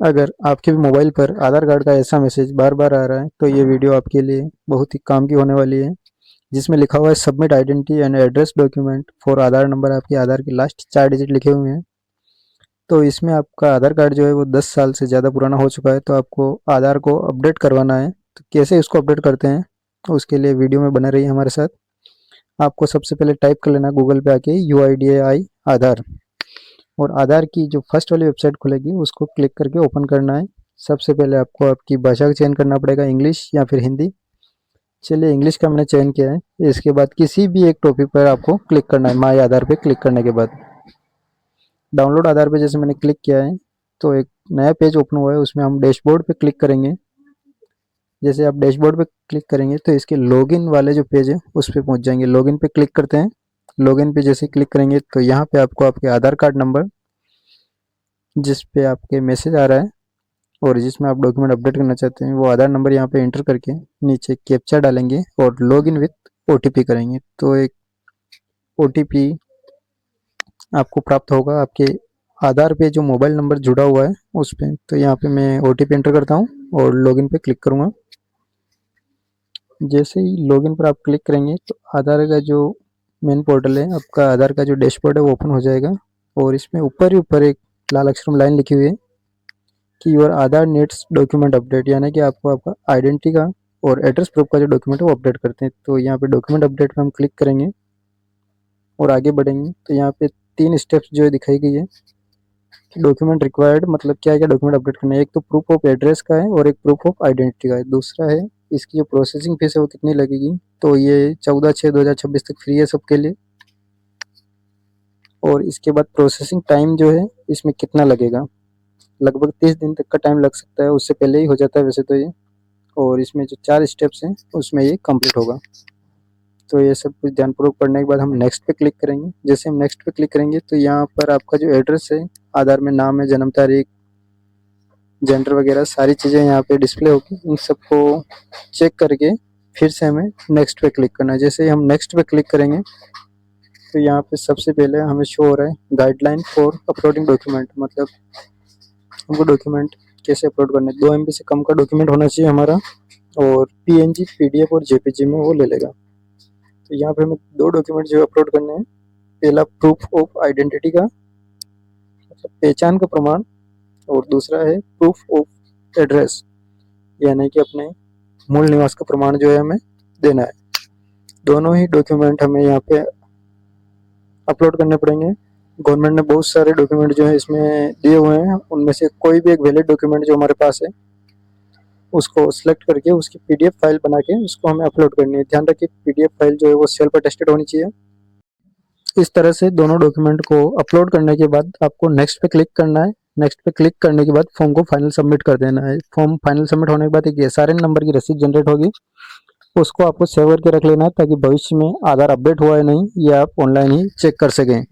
अगर आपके भी मोबाइल पर आधार कार्ड का ऐसा मैसेज बार बार आ रहा है तो ये वीडियो आपके लिए बहुत ही काम की होने वाली है, जिसमें लिखा हुआ है submit identity and address document for Aadhaar number. आपके आधार के लास्ट 4 डिजिट लिखे हुए हैं। तो इसमें आपका आधार कार्ड जो है वो 10 साल से ज़्यादा पुराना हो चुका है, तो आपको आधार को अपडेट करवाना है। तो कैसे इसको अपडेट करते हैं, तो उसके लिए वीडियो में बने रहिए हमारे साथ। आपको सबसे पहले टाइप कर लेना गूगल पे आके UIDAI आधार, और आधार की जो फर्स्ट वाली वेबसाइट खुलेगी उसको क्लिक करके ओपन करना है। सबसे पहले आपको आपकी भाषा का चयन करना पड़ेगा, इंग्लिश या फिर हिंदी। चलिए, इंग्लिश का मैंने चयन किया है। इसके बाद किसी भी एक टॉपिक पर आपको क्लिक करना है। माय आधार पे क्लिक करने के बाद डाउनलोड आधार पे जैसे मैंने क्लिक किया है तो एक नया पेज ओपन हुआ है, उसमें हम डैशबोर्ड पे क्लिक करेंगे। जैसे आप डैशबोर्ड पे क्लिक करेंगे तो इसके लॉगिन वाले जो पेज है उस पे पहुंच जाएंगे। लॉगिन पे क्लिक करते हैं। लॉगिन पे जैसे क्लिक करेंगे तो यहाँ पे आपको आपके आधार कार्ड नंबर, जिस पे आपके मैसेज आ रहा है और जिसमें आप डॉक्यूमेंट अपडेट करना चाहते हैं, वो आधार नंबर यहाँ पे एंटर करके नीचे कैप्चा डालेंगे और लॉगिन विथ OTP करेंगे। तो एक OTP आपको प्राप्त होगा आपके आधार पे जो मोबाइल नंबर जुड़ा हुआ है उस पे। तो यहाँ पे मैं OTP एंटर करता हूँ और लॉगिन पे क्लिक करूँगा। जैसे ही लॉगिन पर आप क्लिक करेंगे तो आधार का जो मेन पोर्टल है, आपका आधार का जो डैशबोर्ड है वो ओपन हो जाएगा। और इसमें ऊपर ही ऊपर एक लाल अक्षर में लाइन लिखी हुई है कि your Aadhaar needs document update, यानी कि आपको आपका आइडेंटिटी का और एड्रेस प्रूफ का जो डॉक्यूमेंट है वो अपडेट करते हैं। तो यहाँ पे डॉक्यूमेंट अपडेट पे हम क्लिक करेंगे और आगे बढ़ेंगे तो यहाँ पे 3 स्टेप्स जो है दिखाई गई है कि डॉक्यूमेंट रिक्वायर्ड, मतलब क्या क्या डॉक्यूमेंट अपडेट करना है। एक तो प्रूफ ऑफ एड्रेस का है और एक प्रूफ ऑफ आइडेंटिटी का है। दूसरा है इसकी जो प्रोसेसिंग फीस है वो कितनी लगेगी, तो ये 14/6/2026 तक फ्री है सबके लिए। और इसके बाद प्रोसेसिंग टाइम जो है इसमें कितना लगेगा, लगभग 30 दिन तक का टाइम लग सकता है, उससे पहले ही हो जाता है वैसे तो ये। और इसमें जो 4 स्टेप्स हैं उसमें ये कंप्लीट होगा। तो ये सब कुछ ध्यानपूर्वक पढ़ने के बाद हम नेक्स्ट पे क्लिक करेंगे। जैसे हम नेक्स्ट पे क्लिक करेंगे तो यहाँ पर आपका जो एड्रेस है, आधार में नाम है, जन्म तारीख, जेंडर वगैरह सारी चीज़ें यहाँ पे डिस्प्ले होगी। इन सबको चेक करके फिर से हमें नेक्स्ट पे क्लिक करना है। जैसे ही हम नेक्स्ट पे क्लिक करेंगे तो यहाँ पे सबसे पहले हमें शो हो रहा है गाइडलाइन फॉर अपलोडिंग डॉक्यूमेंट, मतलब हमको डॉक्यूमेंट कैसे अपलोड करना है। 2 MB से कम का डॉक्यूमेंट होना चाहिए हमारा, और PNG, PDF और JPG में वो ले लेगा। तो यहाँ पे हमें 2 डॉक्यूमेंट जो अपलोड करने हैं। पहला प्रूफ ऑफ आइडेंटिटी का, मतलब पहचान का प्रमाण, और दूसरा है प्रूफ ऑफ एड्रेस, यानी कि अपने मूल निवास का प्रमाण जो है हमें देना है। दोनों ही डॉक्यूमेंट हमें यहाँ पे अपलोड करने पड़ेंगे। गवर्नमेंट ने बहुत सारे डॉक्यूमेंट जो है इसमें दिए हुए हैं, उनमें से कोई भी एक वैलिड डॉक्यूमेंट जो हमारे पास है उसको सिलेक्ट करके उसकी PDF फाइल बना के उसको हमें अपलोड करनी है। ध्यान रखिए PDF फाइल जो है वो सेल्फ अटेस्टेड होनी चाहिए। इस तरह से दोनों डॉक्यूमेंट को अपलोड करने के बाद आपको नेक्स्ट पे क्लिक करना है। नेक्स्ट पे क्लिक करने के बाद फॉर्म को फाइनल सबमिट कर देना है। फॉर्म फाइनल सबमिट होने के बाद एक SRN नंबर की रसीद जनरेट होगी, उसको आपको सेव करके रख लेना है ताकि भविष्य में आधार अपडेट हुआ है नहीं ये आप ऑनलाइन ही चेक कर सकें।